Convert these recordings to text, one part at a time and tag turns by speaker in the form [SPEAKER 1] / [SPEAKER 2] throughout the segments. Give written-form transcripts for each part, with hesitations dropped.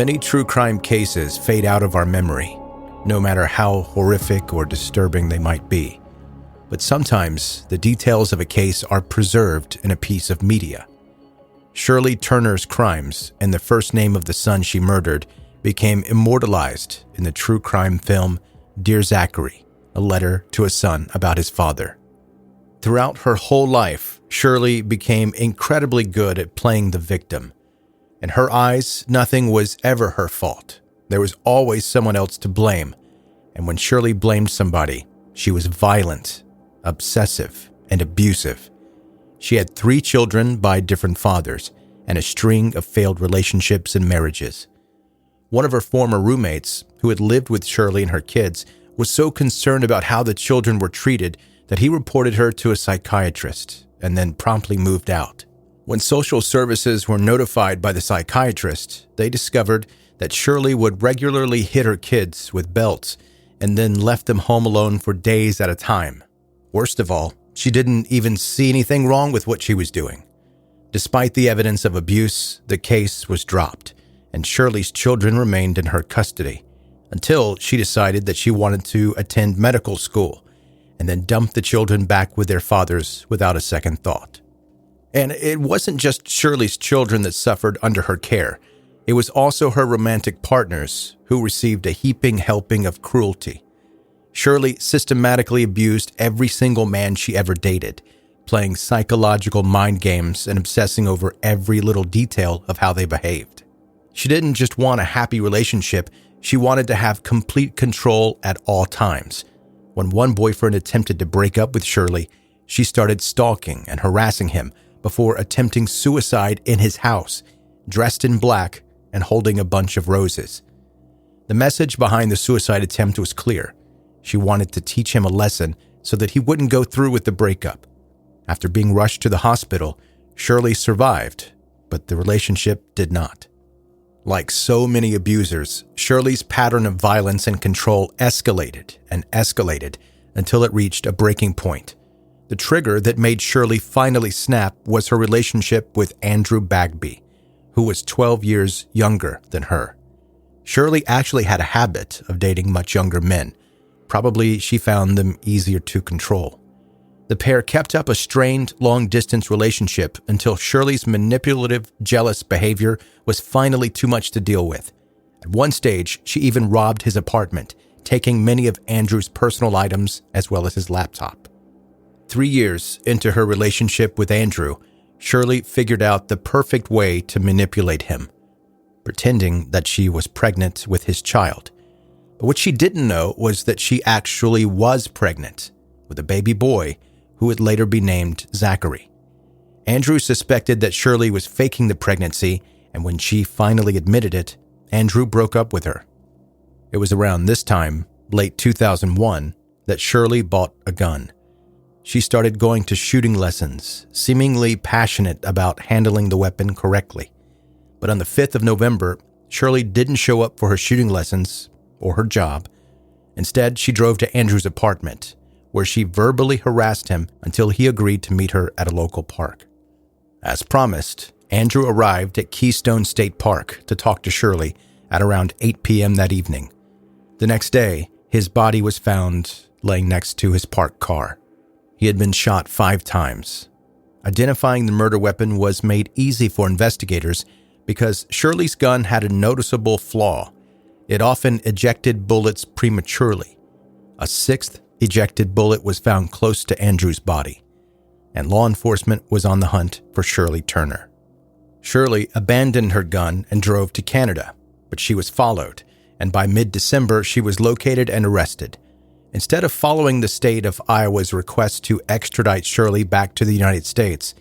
[SPEAKER 1] Many true crime cases fade out of our memory, no matter how horrific or disturbing they might be. But sometimes the details of a case are preserved in a piece of media. Shirley Turner's crimes and the first name of the son she murdered became immortalized in the true crime film Dear Zachary, a letter to a son about his father. Throughout her whole life, Shirley became incredibly good at playing the victim. In her eyes, nothing was ever her fault. There was always someone else to blame. And when Shirley blamed somebody, she was violent, obsessive, and abusive. She had 3 children by different fathers and a string of failed relationships and marriages. One of her former roommates, who had lived with Shirley and her kids, was so concerned about how the children were treated that he reported her to a psychiatrist and then promptly moved out. When social services were notified by the psychiatrist, they discovered that Shirley would regularly hit her kids with belts and then left them home alone for days at a time. Worst of all, she didn't even see anything wrong with what she was doing. Despite the evidence of abuse, the case was dropped, and Shirley's children remained in her custody until she decided that she wanted to attend medical school and then dumped the children back with their fathers without a second thought. And it wasn't just Shirley's children that suffered under her care. It was also her romantic partners who received a heaping helping of cruelty. Shirley systematically abused every single man she ever dated, playing psychological mind games and obsessing over every little detail of how they behaved. She didn't just want a happy relationship, she wanted to have complete control at all times. When one boyfriend attempted to break up with Shirley, she started stalking and harassing him before attempting suicide in his house, dressed in black and holding a bunch of roses. The message behind the suicide attempt was clear. She wanted to teach him a lesson so that he wouldn't go through with the breakup. After being rushed to the hospital, Shirley survived, but the relationship did not. Like so many abusers, Shirley's pattern of violence and control escalated and escalated until it reached a breaking point. The trigger that made Shirley finally snap was her relationship with Andrew Bagby, who was 12 years younger than her. Shirley actually had a habit of dating much younger men. Probably she found them easier to control. The pair kept up a strained, long-distance relationship until Shirley's manipulative, jealous behavior was finally too much to deal with. At one stage, she even robbed his apartment, taking many of Andrew's personal items as well as his laptop. 3 years into her relationship with Andrew, Shirley figured out the perfect way to manipulate him, pretending that she was pregnant with his child. But what she didn't know was that she actually was pregnant with a baby boy who would later be named Zachary. Andrew suspected that Shirley was faking the pregnancy, and when she finally admitted it, Andrew broke up with her. It was around this time, late 2001, that Shirley bought a gun. She started going to shooting lessons, seemingly passionate about handling the weapon correctly. But on the 5th of November, Shirley didn't show up for her shooting lessons or her job. Instead, she drove to Andrew's apartment, where she verbally harassed him until he agreed to meet her at a local park. As promised, Andrew arrived at Keystone State Park to talk to Shirley at around 8 p.m. that evening. The next day, his body was found laying next to his parked car. He had been shot 5 times. Identifying the murder weapon was made easy for investigators because Shirley's gun had a noticeable flaw. It often ejected bullets prematurely. A 6th ejected bullet was found close to Andrew's body, and law enforcement was on the hunt for Shirley Turner. Shirley abandoned her gun and drove to Canada, but she was followed, and by mid-December she was located and arrested. Instead of following the state of Iowa's request to extradite Shirley back to the United States,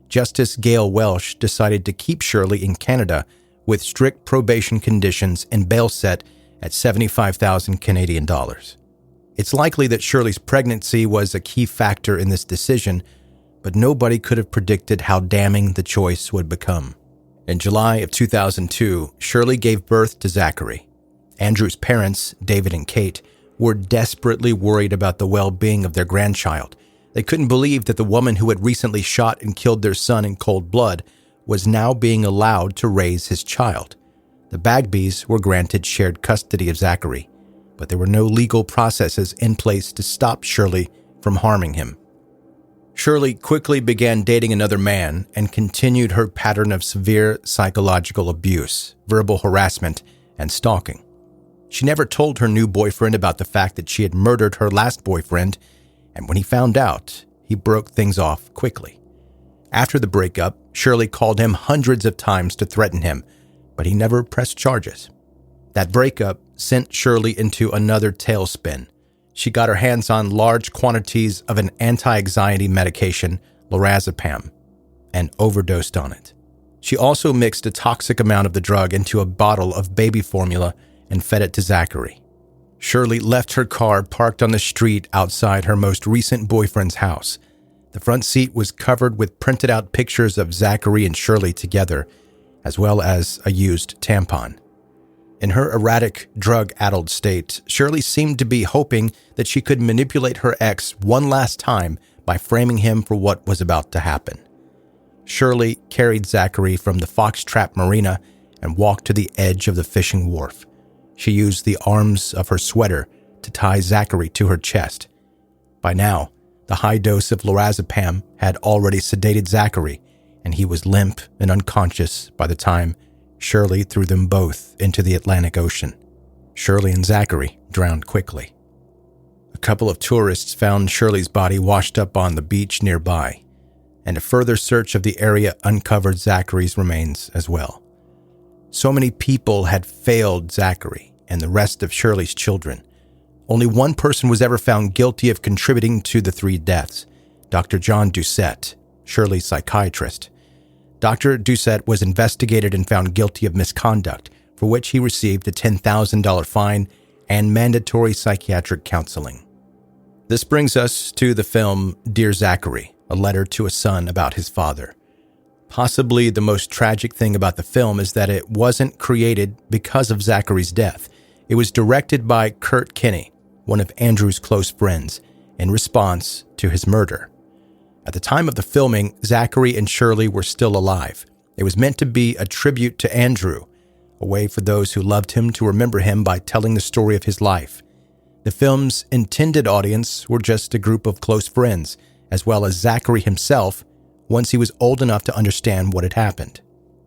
[SPEAKER 1] Justice Gail Welsh decided to keep Shirley in Canada with strict probation conditions and bail set at $75,000 Canadian dollars. It's likely that Shirley's pregnancy was a key factor in this decision, but nobody could have predicted how damning the choice would become. In July of 2002, Shirley gave birth to Zachary. Andrew's parents, David and Kate, were desperately worried about the well-being of their grandchild. They couldn't believe that the woman who had recently shot and killed their son in cold blood was now being allowed to raise his child. The Bagbys were granted shared custody of Zachary, but there were no legal processes in place to stop Shirley from harming him. Shirley quickly began dating another man and continued her pattern of severe psychological abuse, verbal harassment, and stalking. She never told her new boyfriend about the fact that she had murdered her last boyfriend, and when he found out, he broke things off quickly. After the breakup, Shirley called him hundreds of times to threaten him, but he never pressed charges. That breakup sent Shirley into another tailspin. She got her hands on large quantities of an anti-anxiety medication, lorazepam, and overdosed on it. She also mixed a toxic amount of the drug into a bottle of baby formula and fed it to Zachary. Shirley left her car parked on the street outside her most recent boyfriend's house. The front seat was covered with printed out pictures of Zachary and Shirley together, as well as a used tampon. In her erratic, drug-addled state, Shirley seemed to be hoping that she could manipulate her ex one last time by framing him for what was about to happen. Shirley carried Zachary from the Foxtrap Marina and walked to the edge of the fishing wharf. She used the arms of her sweater to tie Zachary to her chest. By now, the high dose of lorazepam had already sedated Zachary, and he was limp and unconscious by the time Shirley threw them both into the Atlantic Ocean. Shirley and Zachary drowned quickly. A couple of tourists found Shirley's body washed up on the beach nearby, and a further search of the area uncovered Zachary's remains as well. So many people had failed Zachary and the rest of Shirley's children. Only one person was ever found guilty of contributing to the 3 deaths, Dr. John Doucette, Shirley's psychiatrist. Dr. Doucette was investigated and found guilty of misconduct, for which he received a $10,000 fine and mandatory psychiatric counseling. This brings us to the film Dear Zachary, a letter to a son about his father. Possibly the most tragic thing about the film is that it wasn't created because of Zachary's death. It was directed by Kurt Kinney, one of Andrew's close friends, in response to his murder. At the time of the filming, Zachary and Shirley were still alive. It was meant to be a tribute to Andrew, a way for those who loved him to remember him by telling the story of his life. The film's intended audience were just a group of close friends, as well as Zachary himself, once he was old enough to understand what had happened.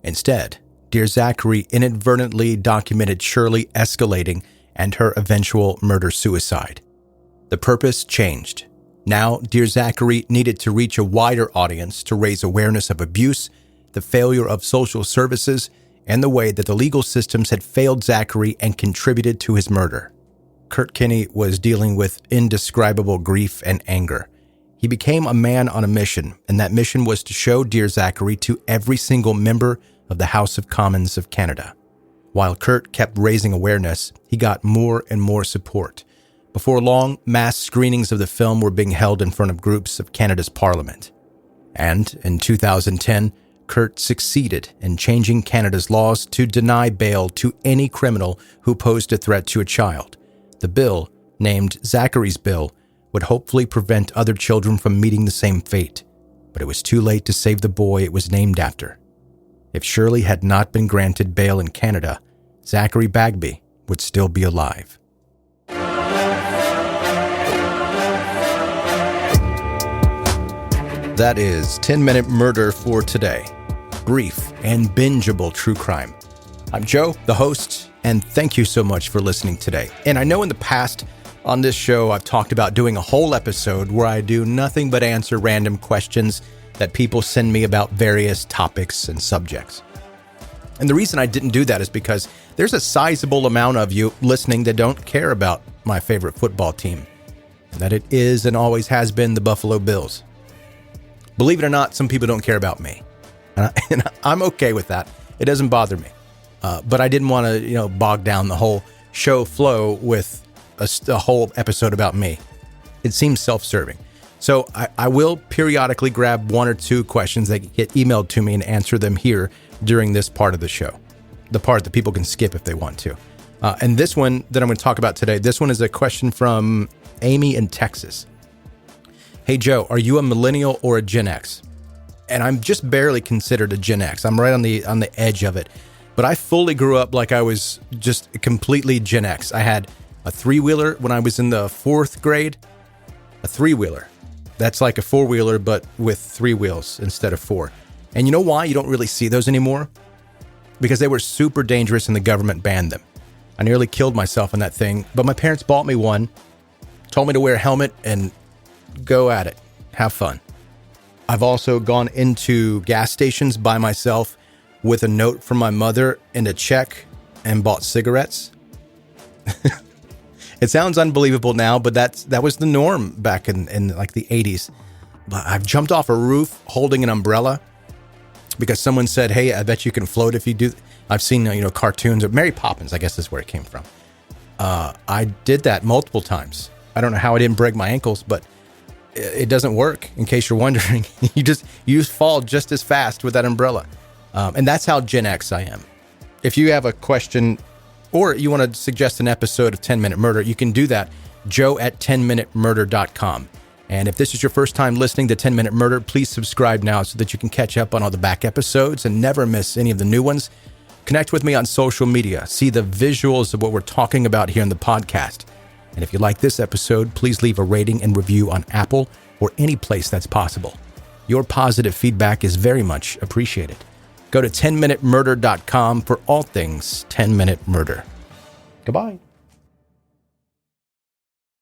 [SPEAKER 1] Instead, Dear Zachary inadvertently documented Shirley escalating and her eventual murder-suicide. The purpose changed. Now, Dear Zachary needed to reach a wider audience to raise awareness of abuse, the failure of social services, and the way that the legal systems had failed Zachary and contributed to his murder. Kurt Kinney was dealing with indescribable grief and anger. He became a man on a mission, and that mission was to show Dear Zachary to every single member of the House of Commons of Canada. While Kurt kept raising awareness, he got more and more support. Before long, mass screenings of the film were being held in front of groups of Canada's Parliament. And in 2010, Kurt succeeded in changing Canada's laws to deny bail to any criminal who posed a threat to a child. The bill, named Zachary's Bill, would hopefully prevent other children from meeting the same fate. But it was too late to save the boy it was named after. If Shirley had not been granted bail in Canada, Zachary Bagby would still be alive. That is 10-Minute Murder for today. Brief and bingeable true crime. I'm Joe, the host, and thank you so much for listening today. And I know in the past on this show, I've talked about doing a whole episode where I do nothing but answer random questions that people send me about various topics and subjects. And the reason I didn't do that is because there's a sizable amount of you listening that don't care about my favorite football team, and that it is and always has been the Buffalo Bills. Believe it or not, some people don't care about me. And I'm okay with that. It doesn't bother me. But I didn't want to, bog down the whole show flow with a whole episode about me. It seems self-serving. So I will periodically grab one or two questions that get emailed to me and answer them here during this part of the show. The part that people can skip if they want to. And this one that I'm going to talk about today, this one is a question from Amy in Texas. Hey, Joe, are you a millennial or a Gen X? And I'm just barely considered a Gen X. I'm right on the edge of it. But I fully grew up like I was just completely Gen X. I had a three-wheeler when I was in the 4th grade. A three-wheeler. That's like a four-wheeler, but with 3 wheels instead of 4. And you know why you don't really see those anymore? Because they were super dangerous and the government banned them. I nearly killed myself in that thing, but my parents bought me one, told me to wear a helmet and go at it. Have fun. I've also gone into gas stations by myself with a note from my mother and a check and bought cigarettes. It sounds unbelievable now, but that was the norm back in like the 80s. But I've jumped off a roof holding an umbrella because someone said, hey, I bet you can float if you do. I've seen, cartoons of Mary Poppins, I guess is where it came from. I did that multiple times. I don't know how I didn't break my ankles, but it doesn't work, in case you're wondering. You just fall just as fast with that umbrella. And that's how Gen X I am. If you have a question or you want to suggest an episode of 10 Minute Murder, you can do that, joe@10minutemurder.com. And if this is your first time listening to 10 Minute Murder, please subscribe now so that you can catch up on all the back episodes and never miss any of the new ones. Connect with me on social media. See the visuals of what we're talking about here in the podcast. And if you like this episode, please leave a rating and review on Apple or any place that's possible. Your positive feedback is very much appreciated. Go to 10minutemurder.com for all things 10 Minute Murder. Goodbye.